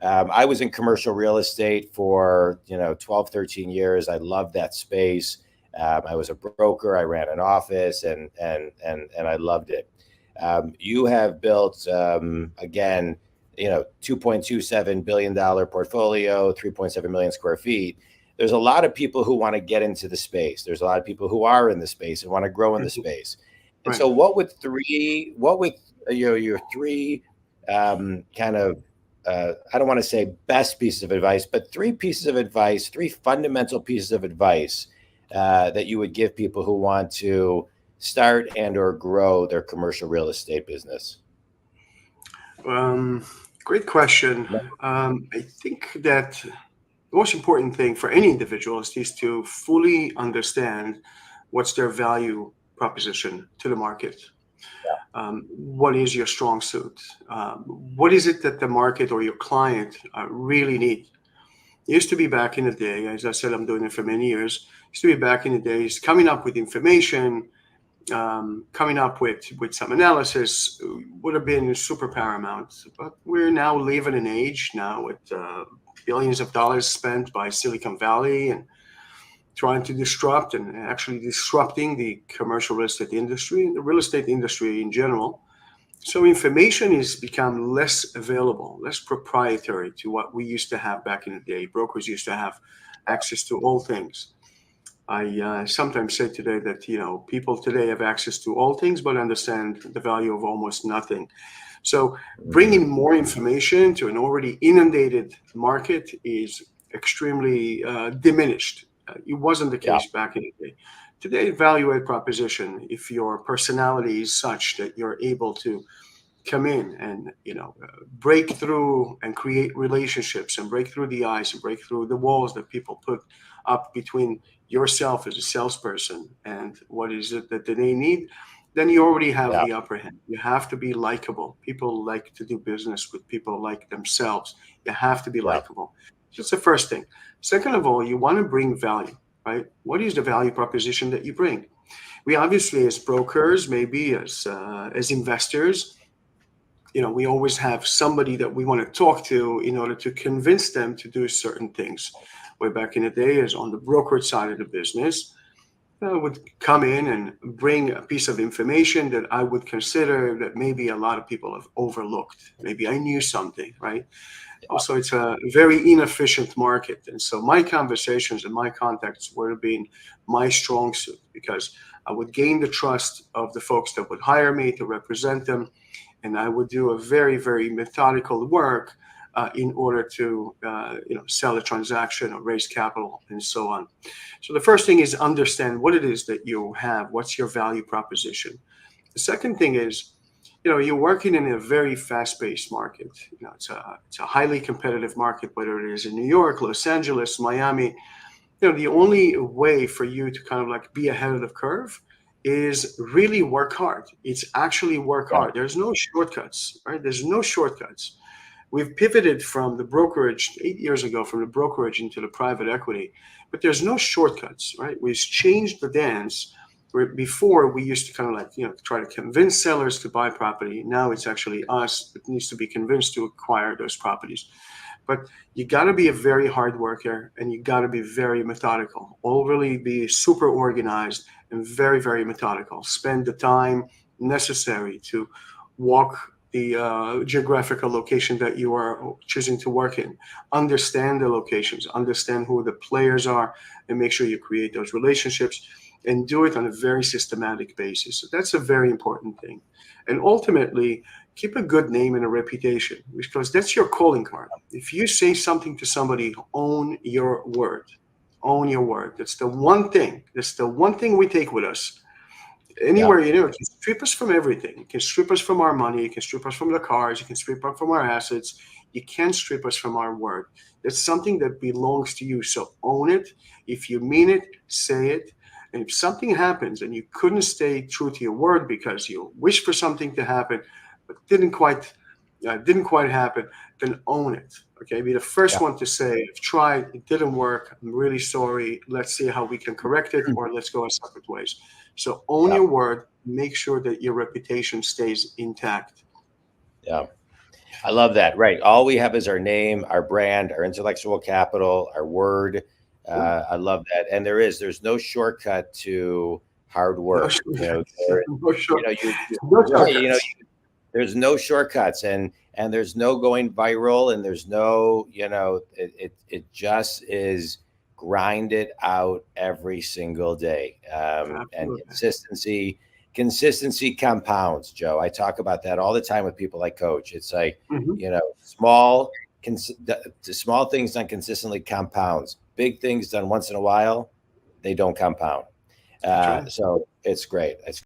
I was in commercial real estate for 12, 13 years. I loved that space. I was a broker. I ran an office, and I loved it. You have built again, $2.27 billion portfolio, 3.7 million square feet. There's a lot of people who want to get into the space. There's a lot of people who are in the space and want to grow in the space. And Right. so, what would your three kind of I don't want to say best pieces of advice, but three pieces of advice, three fundamental pieces of advice that you would give people who want to start and or grow their commercial real estate business? Um, Great question. I think that the most important thing for any individual is to fully understand what's their value proposition to the market. What is your strong suit? What is it that the market or your client really need? It used to be back in the day, as I said, I'm doing it for many years. It used to be back in the days, coming up with information, coming up with some analysis would have been super paramount. But we're now living in an age now with billions of dollars spent by Silicon Valley and trying to disrupt and actually disrupting the commercial real estate industry and the real estate industry in general. So information has become less available, less proprietary to what we used to have back in the day. Brokers used to have access to all things. I sometimes say today that people today have access to all things, but understand the value of almost nothing. So bringing more information to an already inundated market is extremely diminished. It wasn't the Yeah, case back in the day. Today, value add proposition, if your personality is such that you're able to come in and break through and create relationships and break through the ice and break through the walls that people put up between yourself as a salesperson and what is it that they need, then you already have yeah, the upper hand. You have to be likable. People like to do business with people like themselves. You have to be yeah, likable. That's the first thing. Second of all, you want to bring value, right? What is the value proposition that you bring? We obviously, as brokers, maybe as investors, we always have somebody that we want to talk to in order to convince them to do certain things. Way back in the day, is on the brokerage side of the business, I would come in and bring a piece of information that I would consider that maybe a lot of people have overlooked. Maybe I knew something, right? Also, it's a very inefficient market. And so my conversations and my contacts would have been my strong suit because I would gain the trust of the folks that would hire me to represent them, and I would do a very, very methodical work in order to, sell a transaction or raise capital and so on. So the first thing is understand what it is that you have. What's your value proposition? The second thing is, you're working in a very fast-paced market. It's a highly competitive market, whether it is in New York, Los Angeles, Miami. The only way for you to kind of like be ahead of the curve is really work hard. It's actually work yeah, hard. There's no shortcuts, right? There's no shortcuts. We've pivoted from the brokerage 8 years ago, from the brokerage into the private equity, but there's no shortcuts, right? We've changed the dance where before we used to kind of like, try to convince sellers to buy property. Now it's actually us that needs to be convinced to acquire those properties. But you got to be a very hard worker and you got to be very methodical. Really be super organized and very, very methodical. Spend the time necessary to walk the geographical location that you are choosing to work in. Understand the locations, understand who the players are, and make sure you create those relationships and do it on a very systematic basis. So that's a very important thing. And ultimately, keep a good name and a reputation because that's your calling card. If you say something to somebody, own your word. Own your word. That's the one thing. That's the one thing we take with us. yeah, Anywhere, it can strip us from everything. It can strip us from our money. It can strip us from the cars. It can strip us from our assets. You can't strip us from our word. That's something that belongs to you. So own it. If you mean it, say it. And if something happens and you couldn't stay true to your word because you wish for something to happen, but didn't quite happen, then own it. Okay, be the first yeah. one to say, I've tried, it didn't work. I'm really sorry. Let's see how we can correct it, or let's go our separate ways. So own Yeah, your word. Make sure that your reputation stays intact. yeah. I love that. Right. All we have is our name, our brand, our intellectual capital, our word. I love that. And there's no shortcut to hard No, work. no You know, no right. shortcuts. There's no shortcuts, and there's no going viral, and there's no, it just is grind it out every single day. And Absolutely. consistency compounds, Joe. I talk about that all the time with people I coach. It's like, Hmm. the small things done consistently compounds. Big things done once in a while, they don't compound. That's right. So it's great. It's